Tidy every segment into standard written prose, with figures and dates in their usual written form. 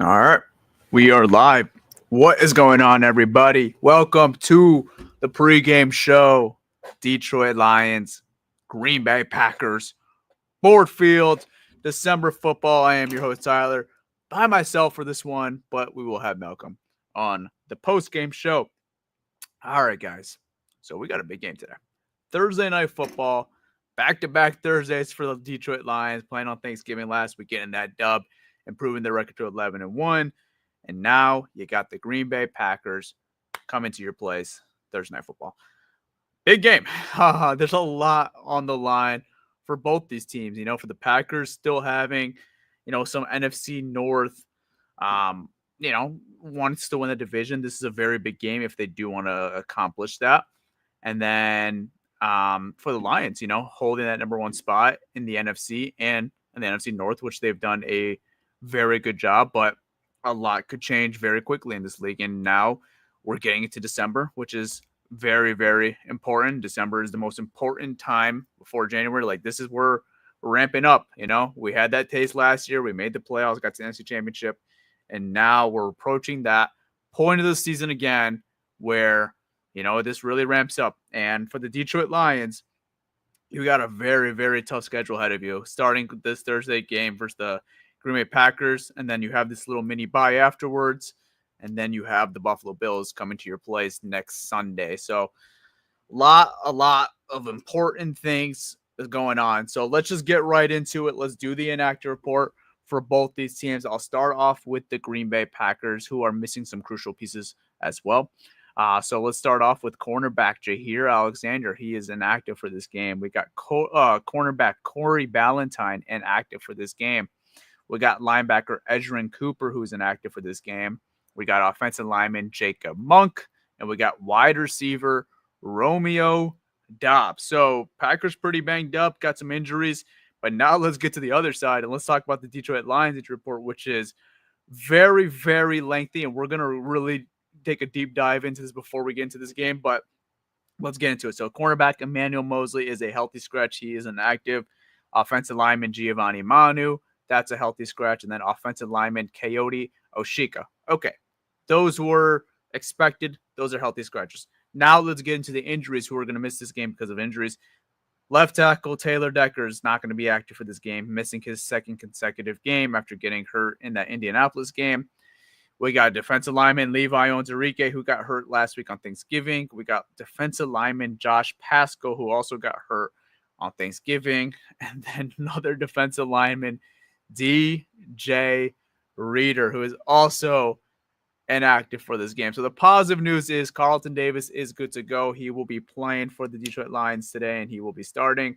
All right. We are live. What is going on, everybody? Welcome to the pregame show. Detroit Lions, Green Bay Packers, Ford Field, December football. I am your host, Tyler, by myself for this one, but we will have Malcolm on the post-game show. All right, guys. So we got a big game today. Thursday night football, back-to-back Thursdays for the Detroit Lions, playing on Thanksgiving last week, getting that dub, improving their record to 11-1. And now you got the Green Bay Packers coming to your place Thursday night football. Big game. There's a lot on the line for both these teams. For the Packers still having, some NFC North, wants to win the division. This is a very big game if they do want to accomplish that. And then for the Lions, holding that number one spot in the NFC and in the NFC North, which they've done a very good job, but a lot could change very quickly in this league. And now we're getting into December, which is very, very important. December is the most important time before January. Like, this is where we're ramping up. We had that taste last year. We made the playoffs, got to the NFC Championship. And now we're approaching that point of the season again where, this really ramps up. And for the Detroit Lions, you got a very, very tough schedule ahead of you, starting this Thursday game versus the Green Bay Packers, and then you have this little mini bye afterwards, and then you have the Buffalo Bills coming to your place next Sunday. So a lot of important things is going on. So let's just get right into it. Let's do the inactive report for both these teams. I'll start off with the Green Bay Packers, who are missing some crucial pieces as well. So let's start off with cornerback Jaheir Alexander. He is inactive for this game. We got cornerback Corey Ballantyne inactive for this game. We got linebacker Edgerrin Cooper, who's inactive for this game. We got offensive lineman Jacob Monk, and we got wide receiver Romeo Dobbs. So Packers pretty banged up, got some injuries. But now let's get to the other side, and let's talk about the Detroit Lions injury report, which is very, very lengthy, and we're going to really take a deep dive into this before we get into this game, but let's get into it. So cornerback Emmanuel Mosley is a healthy scratch. He is inactive. Offensive lineman Giovanni Manu, that's a healthy scratch. And then offensive lineman Coyote Oshika. Okay, those were expected. Those are healthy scratches. Now let's get into the injuries who are going to miss this game because of injuries. Left tackle Taylor Decker is not going to be active for this game, missing his second consecutive game after getting hurt in that Indianapolis game. We got defensive lineman Levi Onwuzurike, who got hurt last week on Thanksgiving. We got defensive lineman Josh Pascal, who also got hurt on Thanksgiving. And then another defensive lineman, DJ Reader, who is also inactive for this game. So the positive news is Carlton Davis is good to go. He will be playing for the Detroit Lions today, and he will be starting.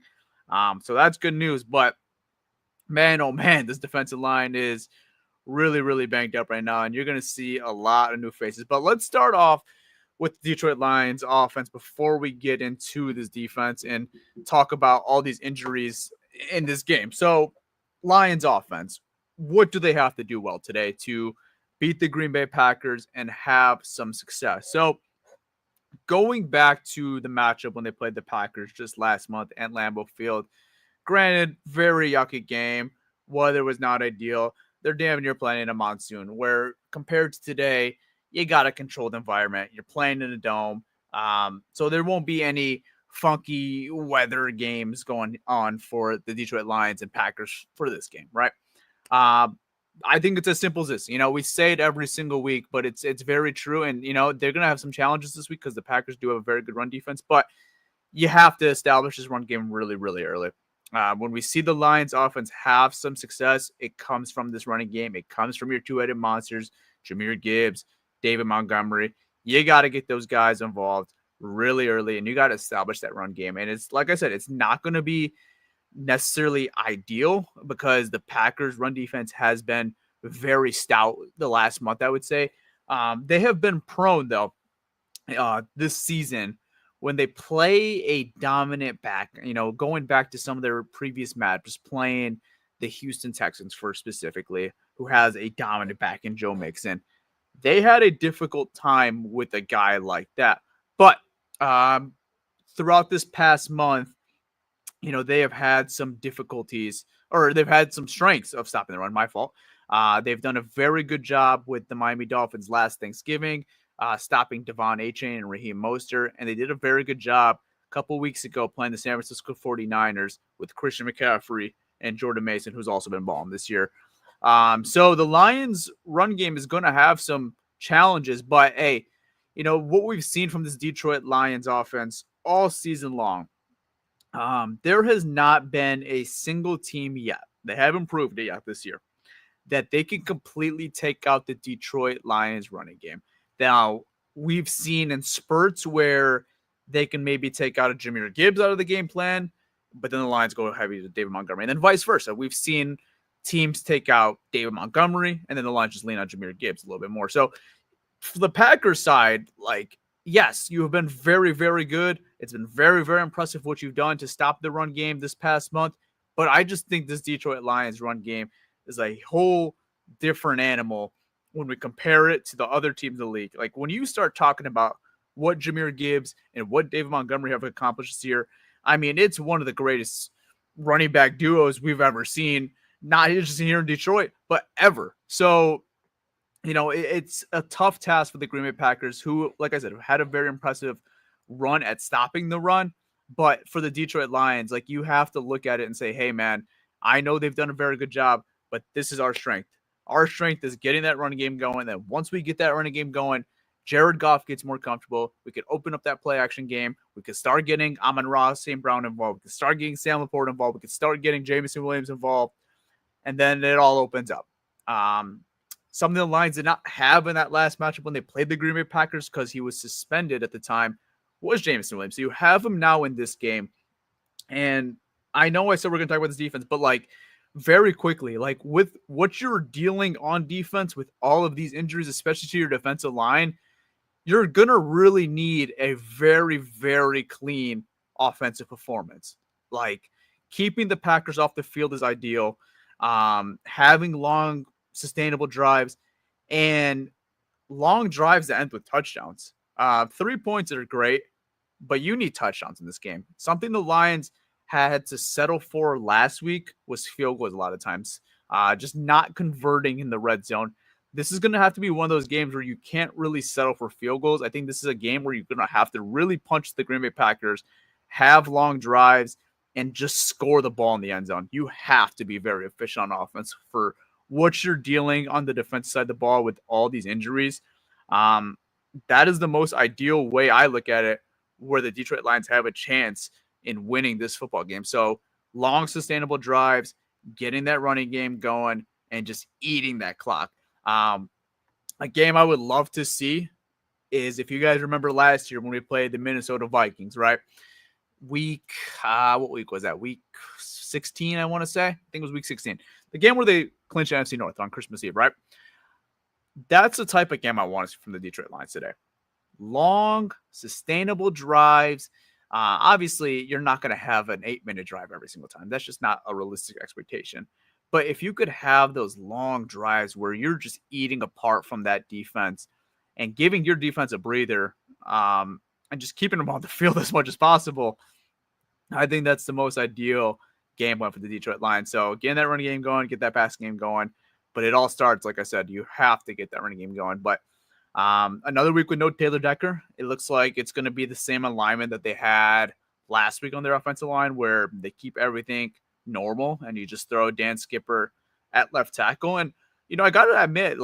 So that's good news. But, man, oh, man, this defensive line is really, really banged up right now, and you're going to see a lot of new faces. But let's start off with the Detroit Lions offense before we get into this defense and talk about all these injuries in this game. So Lions offense, what do they have to do well today to beat the Green Bay Packers and have some success? So going back to the matchup when they played the Packers just last month at Lambeau Field, granted, very yucky game. Weather was not ideal. They're damn near playing in a monsoon, where compared to today, you got a controlled environment. You're playing in a dome. So there won't be any funky weather games going on for the Detroit Lions and Packers for this game, right? I think it's as simple as this. We say it every single week, but it's very true. And, they're going to have some challenges this week because the Packers do have a very good run defense, but you have to establish this run game really, really early. When we see the Lions offense have some success, it comes from this running game. It comes from your two-headed monsters, Jahmyr Gibbs, David Montgomery. You got to get those guys involved really early, and you got to establish that run game. And it's like I said, it's not going to be necessarily ideal because the Packers' run defense has been very stout the last month, I would say. They have been prone, though, this season when they play a dominant back, going back to some of their previous matches, playing the Houston Texans first specifically, who has a dominant back in Joe Mixon. They had a difficult time with a guy like that. But throughout this past month, they have had some difficulties, or they've had some strengths of stopping the run. My fault. They've done a very good job with the Miami Dolphins last Thanksgiving, stopping Devon Achane and Raheem Mostert, and they did a very good job a couple weeks ago playing the San Francisco 49ers with Christian McCaffrey and Jordan Mason, who's also been balling this year. So the Lions' run game is going to have some challenges, but hey, what we've seen from this Detroit Lions offense all season long, there has not been a single team yet. They haven't proved it yet this year that they can completely take out the Detroit Lions running game. Now, we've seen in spurts where they can maybe take out a Jahmyr Gibbs out of the game plan, but then the Lions go heavy to David Montgomery, and then vice versa. We've seen teams take out David Montgomery, and then the Lions just lean on Jahmyr Gibbs a little bit more. So for the Packers side, yes, you have been very, very good. It's been very, very impressive what you've done to stop the run game this past month. But I just think this Detroit Lions run game is a whole different animal when we compare it to the other teams in the league. Like when you start talking about what Jahmyr Gibbs and what David Montgomery have accomplished this year, I mean, it's one of the greatest running back duos we've ever seen, not just here in Detroit, but ever. So, it's a tough task for the Green Bay Packers, who, like I said, had a very impressive run at stopping the run. But for the Detroit Lions, you have to look at it and say, hey, man, I know they've done a very good job, but this is our strength. Our strength is getting that running game going. Then once we get that running game going, Jared Goff gets more comfortable. We could open up that play action game. We could start getting Amon-Ra St. Brown involved. We could start getting Sam Laporte involved. We could start getting Jameson Williams involved. And then it all opens up. Something the Lions did not have in that last matchup when they played the Green Bay Packers because he was suspended at the time was Jameson Williams. So you have him now in this game. And I know I said we're going to talk about this defense, but very quickly, with what you're dealing on defense with all of these injuries, especially to your defensive line, you're going to really need a very, very clean offensive performance. Keeping the Packers off the field is ideal. Having long, sustainable drives and long drives that end with touchdowns. 3 points are great, but you need touchdowns in this game. Something the Lions had to settle for last week was field goals a lot of times. Just not converting in the red zone. This is going to have to be one of those games where you can't really settle for field goals. I think this is a game where you're going to have to really punch the Green Bay Packers, have long drives, and just score the ball in the end zone. You have to be very efficient on offense for what you're dealing on the defensive side of the ball with all these injuries. That is the most ideal way I look at it, where the Detroit Lions have a chance in winning this football game. So long, sustainable drives, getting that running game going, and just eating that clock. A game I would love to see is, if you guys remember last year when we played the Minnesota Vikings, right? What week was that? Week 16, I want to say. I think it was week 16. The game where they clinched NFC North on Christmas Eve, right? That's the type of game I want to see from the Detroit Lions today. Long, sustainable drives. Obviously, you're not going to have an 8-minute drive every single time. That's just not a realistic expectation. But if you could have those long drives where you're just eating apart from that defense and giving your defense a breather, and just keeping them on the field as much as possible, I think that's the most ideal game plan for the Detroit Lions. So getting that running game going, get that passing game going. But it all starts, like I said, you have to get that running game going. But another week with no Taylor Decker. It looks like it's going to be the same alignment that they had last week on their offensive line, where they keep everything normal and you just throw Dan Skipper at left tackle. And, I got to admit,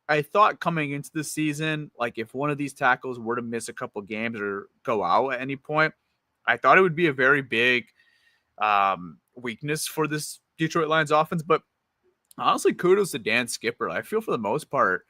I thought coming into the season, if one of these tackles were to miss a couple games or go out at any point, I thought it would be a very big weakness for this Detroit Lions offense. But honestly, kudos to Dan Skipper. I feel for the most part,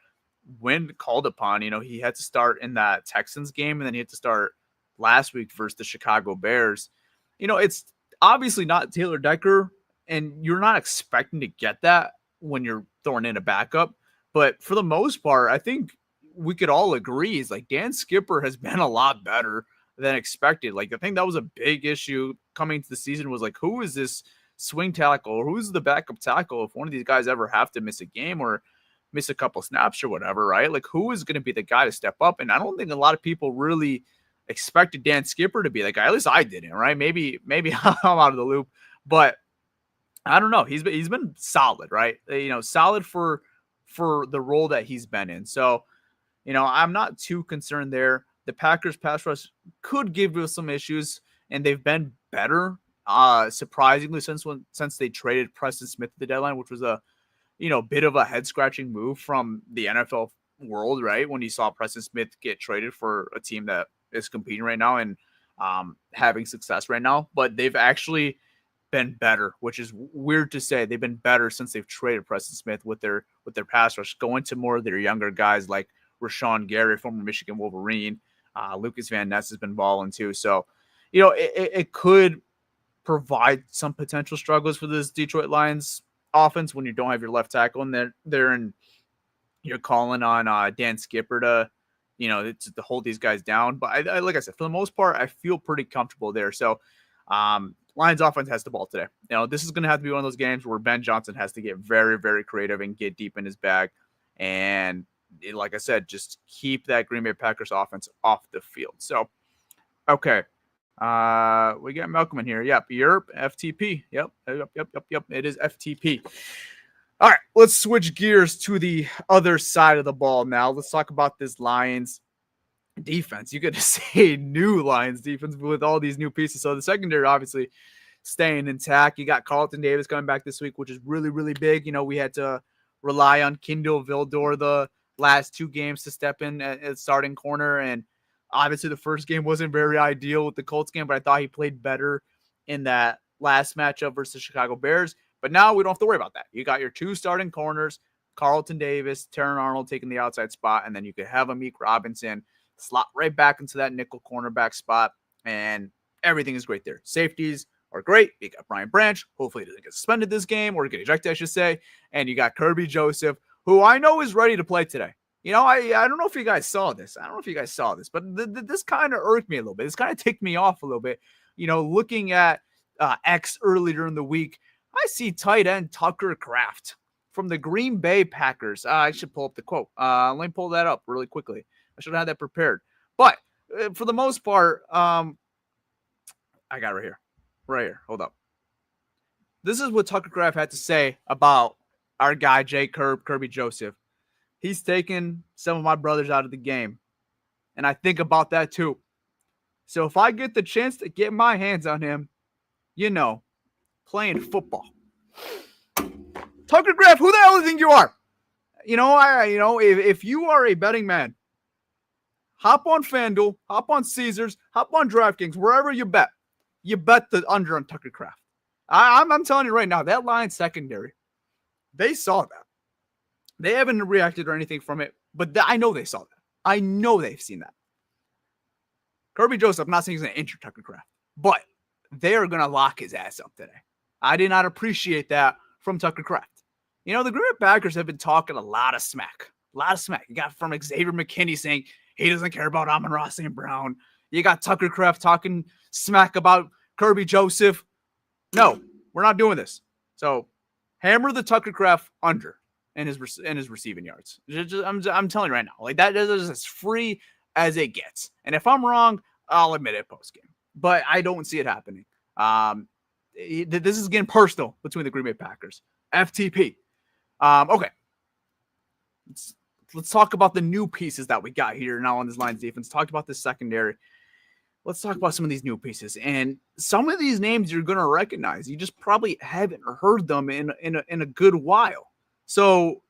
when called upon, he had to start in that Texans game, and then he had to start last week versus the Chicago Bears. It's obviously not Taylor Decker, and you're not expecting to get that when you're throwing in a backup. But for the most part, I think we could all agree is Dan Skipper has been a lot better than expected. I think that was a big issue coming to the season, was who is this swing tackle, or who's the backup tackle if one of these guys ever have to miss a game or miss a couple snaps or whatever, right? Who is going to be the guy to step up? And I don't think a lot of people really expected Dan Skipper to be that guy. At least I didn't, right? Maybe I'm out of the loop, but I don't know. He's been solid, right? Solid for the role that he's been in. So, I'm not too concerned there. The Packers pass rush could give us some issues, and they've been better, surprisingly, since they traded Preston Smith at the deadline, which was a bit of a head scratching move from the NFL world, right? When you saw Preston Smith get traded for a team that is competing right now and having success right now, but they've actually been better, which is weird to say. They've been better since they've traded Preston Smith with their pass rush, going to more of their younger guys like Rashawn Gary, former Michigan Wolverine. Lucas Van Ness has been balling too. So, it could provide some potential struggles for this Detroit Lions offense when you don't have your left tackle and you're calling on Dan Skipper to hold these guys down. But I like I said, for the most part, I feel pretty comfortable there. So Lions offense has the ball today. This is going to have to be one of those games where Ben Johnson has to get very, very creative and get deep in his bag. And like I said, just keep that Green Bay Packers offense off the field. So, okay. We got Malcolm in here. Yep. Europe, FTP. Yep. It is FTP. All right. Let's switch gears to the other side of the ball now. Let's talk about this Lions defense. You could say new Lions defense with all these new pieces. So the secondary obviously staying intact. You got Carlton Davis coming back this week, which is really, really big. We had to rely on Kindle Vildor the last 2 games to step in at starting corner. And obviously the first game wasn't very ideal with the Colts game, but I thought he played better in that last matchup versus the Chicago Bears. But now we don't have to worry about that. You got your 2 starting corners, Carlton Davis, Terran Arnold taking the outside spot, and then you could have Amik Robinson slot right back into that nickel cornerback spot, and everything is great there. Safeties are great. You got Brian Branch. Hopefully he doesn't get suspended this game or get ejected, I should say. And you got Kirby Joseph, who I know is ready to play today. I don't know if you guys saw this. But this kind of irked me a little bit. This kind of ticked me off a little bit. Looking at X earlier in the week, I see tight end Tucker Kraft from the Green Bay Packers. I should pull up the quote. Let me pull that up really quickly. I should have had that prepared. But for the most part, I got it right here. Hold up. This is what Tucker Kraft had to say about our guy, Kirby Joseph. He's taken some of my brothers out of the game. And I think about that too. So if I get the chance to get my hands on him, playing football. Tucker Kraft, who the hell do you think you are? If you are a betting man, hop on FanDuel, hop on Caesars, hop on DraftKings, wherever you bet the under on Tucker Kraft. I'm telling you right now, that Lions secondary, they saw that. They haven't reacted or anything from it, but I know they saw that. I know they've seen that. Kirby Joseph, I'm not saying he's going to injure Tucker Kraft, but they are going to lock his ass up today. I did not appreciate that from Tucker Kraft. The Green Bay Packers have been talking a lot of smack. You got from Xavier McKinney saying he doesn't care about Amon-Ra St. Brown. You got Tucker Kraft talking smack about Kirby Joseph. No, we're not doing this. So hammer the Tucker Kraft under in his receiving yards. I'm telling you right now, like that is as free as it gets. And if I'm wrong, I'll admit it post game. But I don't see it happening. This is getting personal between the Green Bay Packers. FTP. Okay. Let's talk about the new pieces that we got here now on this Lions defense. Talked about this secondary. Let's talk about some of these new pieces. And some of these names you're going to recognize. You just probably haven't heard them in a good while. So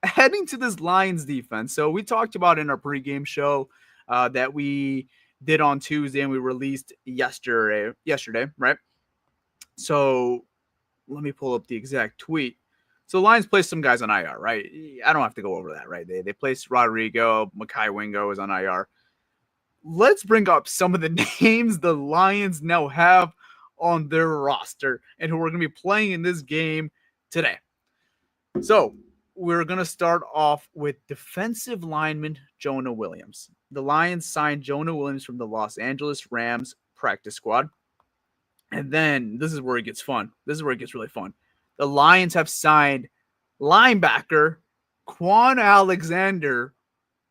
heading to this Lions defense. So we talked about in our pregame show that we did on Tuesday and we released yesterday, right? So let me pull up the exact tweet. So the Lions placed some guys on IR, right? I don't have to go over that, right? They placed Rodrigo, Mekhi Wingo is on IR. Let's bring up some of the names the Lions now have on their roster and who are going to be playing in this game today. So we're going to start off with defensive lineman Jonah Williams. The Lions signed Jonah Williams from the Los Angeles Rams practice squad. And then this is where it gets fun. This is where it gets really fun. The Lions have signed linebacker Quan Alexander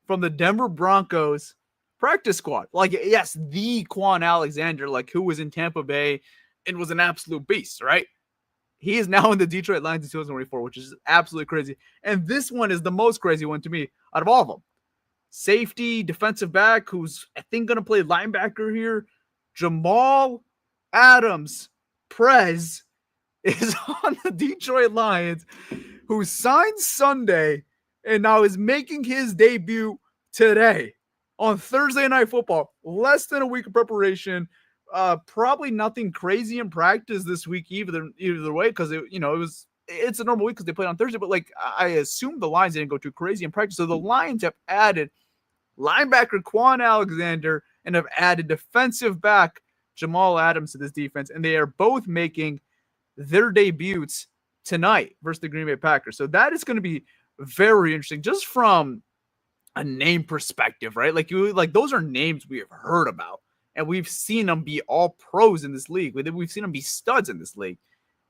from the Denver Broncos practice squad. Like, yes, the Quan Alexander, like who was in Tampa Bay and was an absolute beast, right? He is now in the Detroit Lions in 2024, which is absolutely crazy. And this one is the most crazy one to me out of all of them. Safety, defensive back, who's I think going to play linebacker here, Jamal Adams Prez is on the Detroit Lions, who signed Sunday and now is making his debut today on Thursday Night Football. Less than a week of preparation. Probably nothing crazy in practice this week either way, because it's a normal week because they played on Thursday. But like I assume the Lions didn't go too crazy in practice, so the Lions have added linebacker Quan Alexander and have added defensive back Jamal Adams to this defense, and they are both making their debuts tonight versus the Green Bay Packers. So that is going to be very interesting, just from a name perspective, right? Like those are names we have heard about, and we've seen them be all pros in this league. We've seen them be studs in this league,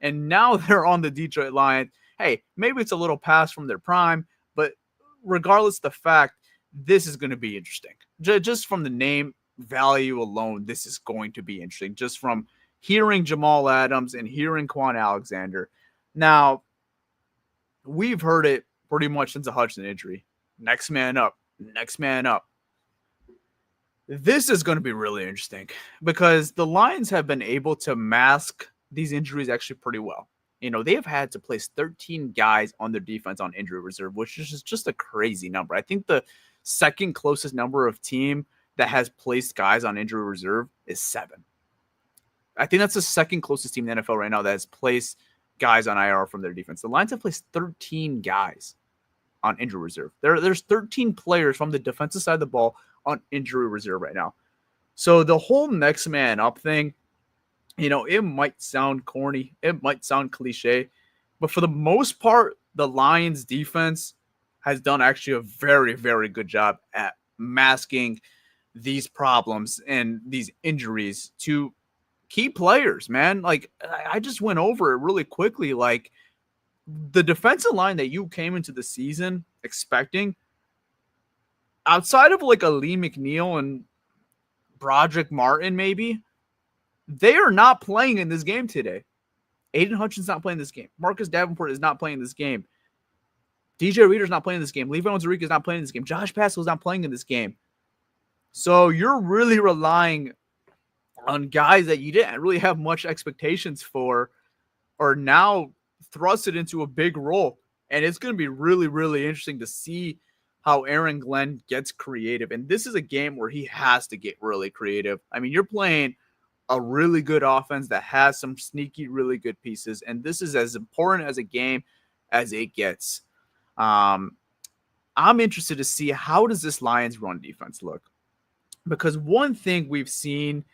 and now they're on the Detroit Lions. Hey, maybe it's a little past from their prime, but regardless of the fact, this is going to be interesting. Just from the name value alone, this is going to be interesting. Just from hearing Jamal Adams and hearing Quan Alexander. Now, we've heard it pretty much since the Hudson injury. Next man up. Next man up. This is going to be really interesting because the Lions have been able to mask these injuries actually pretty well. They have had to place 13 guys on their defense on injury reserve, which is just a crazy number. I think the second closest number of team that has placed guys on injury reserve is 7. I think that's the second closest team in the NFL right now that has placed guys on IR from their defense. The Lions have placed 13 guys on injury reserve. There's 13 players from the defensive side of the ball on injury reserve right now. So the whole next man up thing, it might sound corny, it might sound cliche, but for the most part, the Lions defense has done actually a very, very good job at masking these problems and these injuries to key players, man. Like, I just went over it really quickly. Like, the defensive line that you came into the season expecting, outside of like a Lee McNeil and Broderick Martin, maybe, they are not playing in this game today. Aiden Hutchinson's not playing this game. Marcus Davenport is not playing this game. DJ Reader's not playing this game. Levi Onwuzurike is not playing this game. Josh Pascal's not playing in this game. So you're really relying on guys that you didn't really have much expectations for, are now thrusted into a big role. And it's going to be really, really interesting to see how Aaron Glenn gets creative. And this is a game where he has to get really creative. I mean, you're playing a really good offense that has some sneaky, really good pieces. And this is as important as a game as it gets. I'm interested to see, how does this Lions run defense look? Because one thing we've seen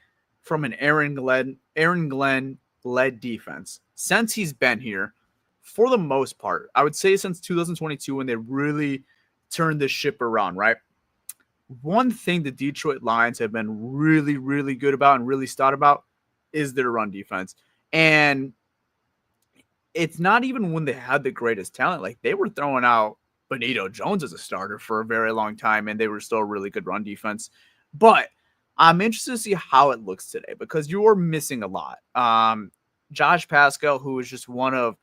from an Aaron Glenn led defense since he's been here, for the most part, I would say since 2022 when they really turned this ship around, right? One thing the Detroit Lions have been really, really good about and really stout about is their run defense. And it's not even when they had the greatest talent. Like, they were throwing out Benito Jones as a starter for a very long time, and they were still a really good run defense. But I'm interested to see how it looks today because you're missing a lot. Josh Pascal, who is just one of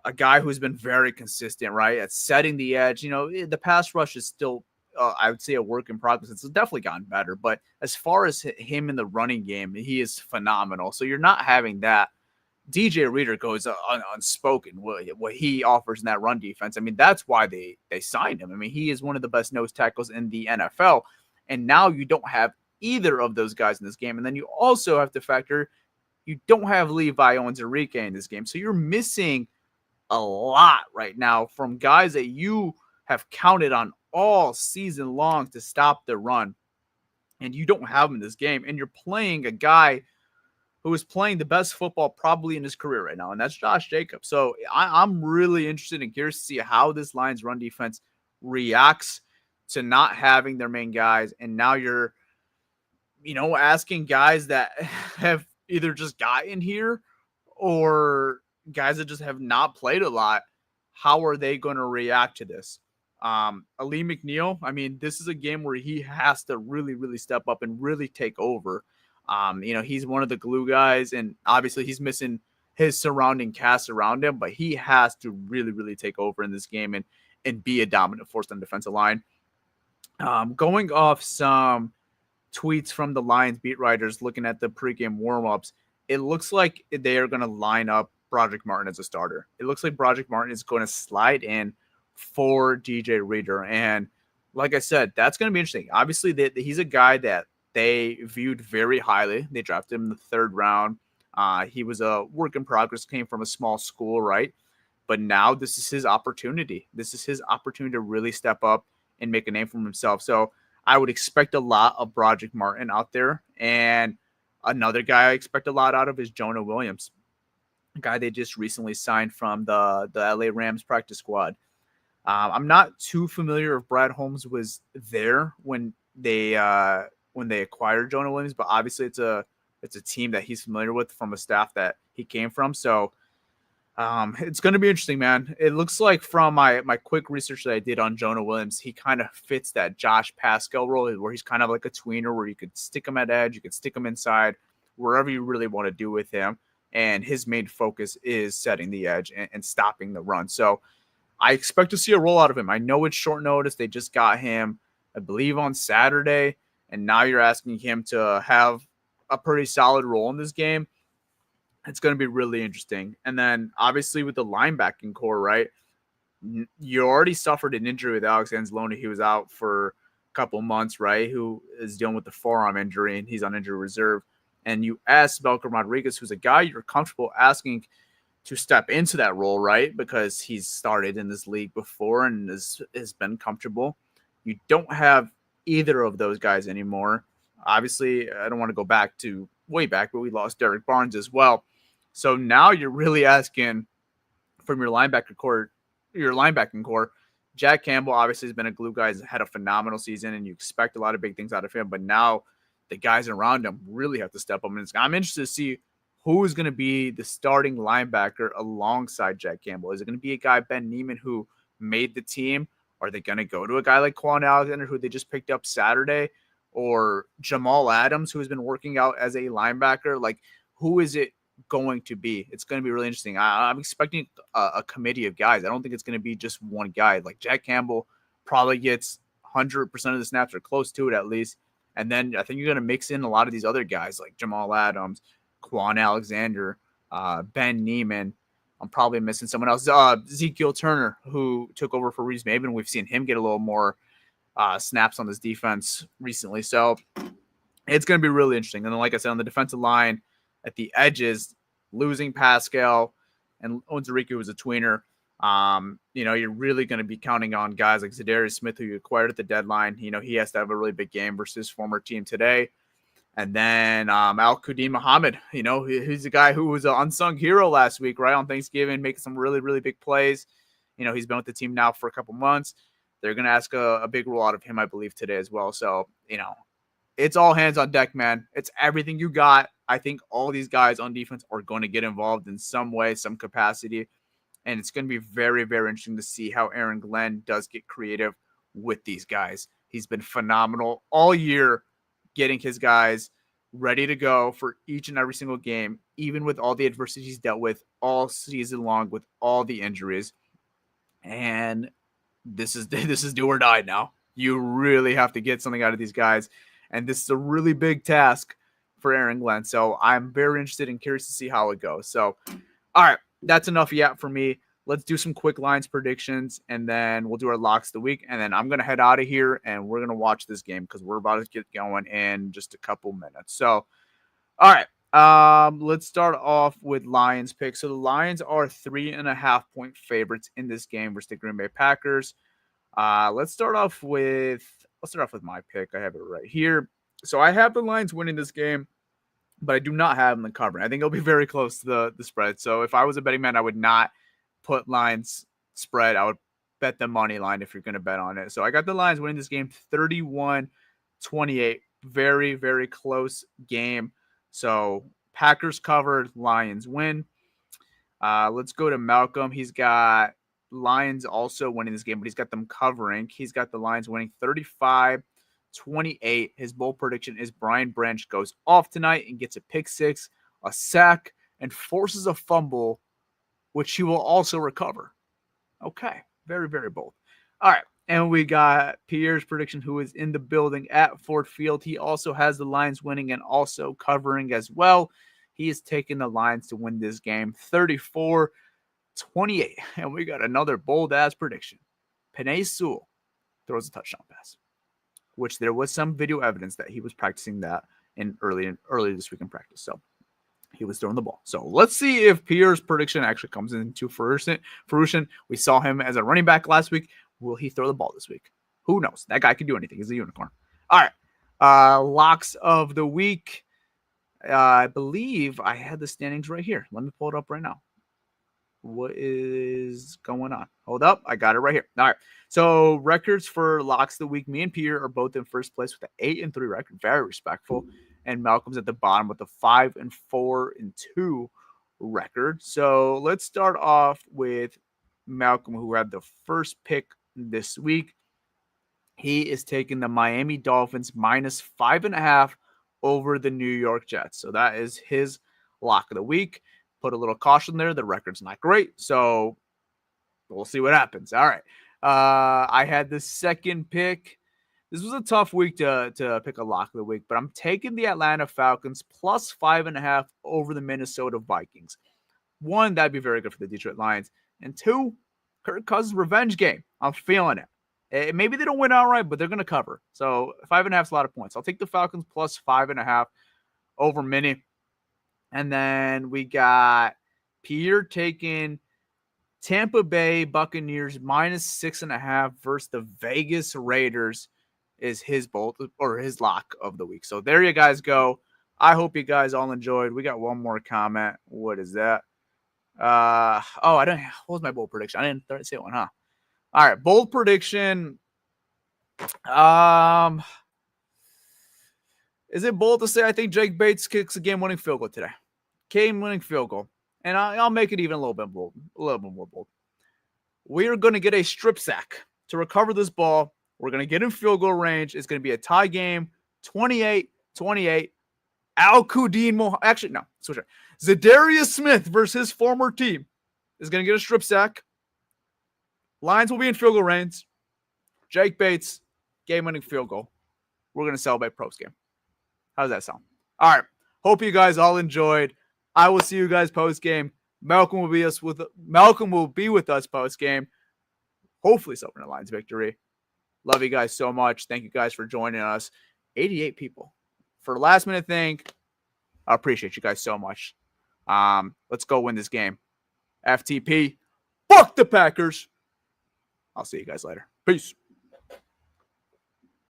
a guy who's been very consistent, right, at setting the edge. The pass rush is still, I would say, a work in progress. It's definitely gotten better. But as far as him in the running game, he is phenomenal. So you're not having that. DJ Reader goes unspoken what he offers in that run defense. I mean, that's why they signed him. I mean, he is one of the best nose tackles in the NFL. And now you don't have either of those guys in this game. And then you also have to factor, you don't have Levi Onwuzurike in this game. So you're missing a lot right now from guys that you have counted on all season long to stop the run. And you don't have him in this game. And you're playing a guy who is playing the best football probably in his career right now, and that's Josh Jacobs. So I'm really interested and curious to see how this Lions run defense reacts to not having their main guys. And now you're, asking guys that have either just gotten here or guys that just have not played a lot, how are they going to react to this? Ali McNeil, I mean, this is a game where he has to really, really step up and really take over. He's one of the glue guys, and obviously he's missing his surrounding cast around him, but he has to really, really take over in this game and be a dominant force on the defensive line. Going off some tweets from the Lions beat writers looking at the pregame warmups, it looks like they are going to line up Broderick Martin as a starter. It looks like Broderick Martin is going to slide in for DJ Reader. And like I said, that's going to be interesting. Obviously, he's a guy that they viewed very highly. They drafted him in the 3rd round. He was a work in progress, came from a small school, right? But now this is his opportunity. This is his opportunity to really step up and make a name for himself. So I would expect a lot of Broderick Martin out there. And another guy I expect a lot out of is Jonah Williams, a guy they just recently signed from the LA Rams practice squad. I'm not too familiar if Brad Holmes was there when they acquired Jonah Williams, but obviously it's a team that he's familiar with from a staff that he came from. So it's going to be interesting, man. It looks like from my quick research that I did on Jonah Williams, he kind of fits that Josh Pascal role where he's kind of like a tweener where you could stick him at edge, you could stick him inside, wherever you really want to do with him. And his main focus is setting the edge and stopping the run. So I expect to see a roll out of him. I know it's short notice. They just got him, I believe, on Saturday. And now you're asking him to have a pretty solid role in this game. It's going to be really interesting. And then obviously with the linebacking core, right? You already suffered an injury with Alex Anzalone. He was out for a couple months, right? Who is dealing with the forearm injury, and he's on injury reserve. And you asked Belker Rodriguez, who's a guy you're comfortable asking to step into that role, right? Because he's started in this league before and has been comfortable. You don't have either of those guys anymore. Obviously, I don't want to go back to way back, but we lost Derek Barnes as well. So now you're really asking from your linebacking core. Jack Campbell obviously has been a glue guy, has had a phenomenal season, and you expect a lot of big things out of him. But now the guys around him really have to step up. And I'm interested to see who is going to be the starting linebacker alongside Jack Campbell. Is it going to be a guy, Ben Neiman, who made the team? Are they going to go to a guy like Quan Alexander, who they just picked up Saturday? Or Jamal Adams, who has been working out as a linebacker? Like, who is it going to be? It's going to be really interesting. I'm expecting a committee of guys. I don't think it's going to be just one guy. Like, Jack Campbell probably gets 100% of the snaps or close to it at least. And then I think you're going to mix in a lot of these other guys like Jamal Adams, Quan Alexander, Ben Neiman. I'm probably missing someone else. Ezekiel Turner, who took over for Reese Maben. We've seen him get a little more snaps on this defense recently. So it's going to be really interesting. And then, like I said, on the defensive line, at the edges, losing Pascal and Onwuzurike was a tweener. You're really going to be counting on guys like Zadarius Smith, who you acquired at the deadline. He has to have a really big game versus his former team today. And then Al-Quadin Muhammad, he's a guy who was an unsung hero last week, right, on Thanksgiving, making some really, really big plays. He's been with the team now for a couple months. They're going to ask a big role out of him, I believe, today as well. So, it's all hands on deck, man. It's everything you got. I think all these guys on defense are going to get involved in some way, some capacity. And it's going to be very, very interesting to see how Aaron Glenn does get creative with these guys. He's been phenomenal all year getting his guys ready to go for each and every single game, even with all the adversity he's dealt with all season long with all the injuries. And this is do or die now. You really have to get something out of these guys. And this is a really big task for Aaron Glenn. So I'm very interested and curious to see how it goes. So, all right, that's enough yet for me. Let's do some quick lines predictions, and then we'll do our locks of the week. And then I'm going to head out of here, and we're going to watch this game because we're about to get going in just a couple minutes. So, all right, let's start off with Lions pick. So the Lions are 3.5-point favorites in this game versus the Green Bay Packers. Let's start off with my pick. I have it right here. So I have the Lions winning this game, but I do not have them covering. I think it'll be very close to the spread. So if I was a betting man, I would not put Lions spread. I would bet the money line if you're going to bet on it. So I got the Lions winning this game 31-28. Very, very close game. So Packers covered, Lions win. Let's go to Malcolm. He's got Lions also winning this game, but he's got them covering. He's got the Lions winning 35-28. His bold prediction is Brian Branch goes off tonight and gets a pick six, a sack, and forces a fumble, which he will also recover. Okay, very, very bold. All right, and we got Pierre's prediction, who is in the building at Ford Field. He also has the Lions winning and also covering as well. He is taking the Lions to win this game 34-28. And we got another bold-ass prediction. Penei Sewell throws a touchdown pass, which there was some video evidence that he was practicing that early this week in practice. So he was throwing the ball. So let's see if Pierre's prediction actually comes into fruition. We saw him as a running back last week. Will he throw the ball this week? Who knows? That guy can do anything. He's a unicorn. All right. Locks of the week. I believe I had the standings right here. Let me pull it up right now. What is going on? Hold up. I got it right here. All right. So records for locks of the week. Me and Pierre are both in first place with an 8-3 record. Very respectful. And Malcolm's at the bottom with a 5-4-2 record. So let's start off with Malcolm, who had the first pick this week. He is taking the Miami Dolphins -5.5 over the New York Jets. So that is his lock of the week. Put a little caution there. The record's not great, so we'll see what happens. All right. I had the second pick. This was a tough week to pick a lock of the week, but I'm taking the Atlanta Falcons +5.5 over the Minnesota Vikings. One, that'd be very good for the Detroit Lions. And two, Kirk Cousins' revenge game. I'm feeling it. Maybe they don't win outright, but they're going to cover. So 5.5 is a lot of points. I'll take the Falcons +5.5 over Mini. And then we got Pierre taking Tampa Bay Buccaneers -6.5 versus the Vegas Raiders is his bolt or his lock of the week. So there you guys go. I hope you guys all enjoyed. We got one more comment. What is that? I don't. What was my bold prediction? I didn't say one, huh? All right, bold prediction. Is it bold to say I think Jake Bates kicks a game-winning field goal today? Game-winning field goal, and I'll make it even a little bit bold, a little bit more bold. We are going to get a strip sack to recover this ball. We're going to get in field goal range. It's going to be a tie game, 28-28. Switch it. Zadarius Smith versus his former team is going to get a strip sack. Lions will be in field goal range. Jake Bates, game-winning field goal. We're going to celebrate post game. How does that sound? All right. Hope you guys all enjoyed. I will see you guys post game. Malcolm will be with us post game. Hopefully, celebrating the Lions victory. Love you guys so much. Thank you guys for joining us. 88 people. For a last minute thing, I appreciate you guys so much. Let's go win this game. FTP. Fuck the Packers. I'll see you guys later. Peace.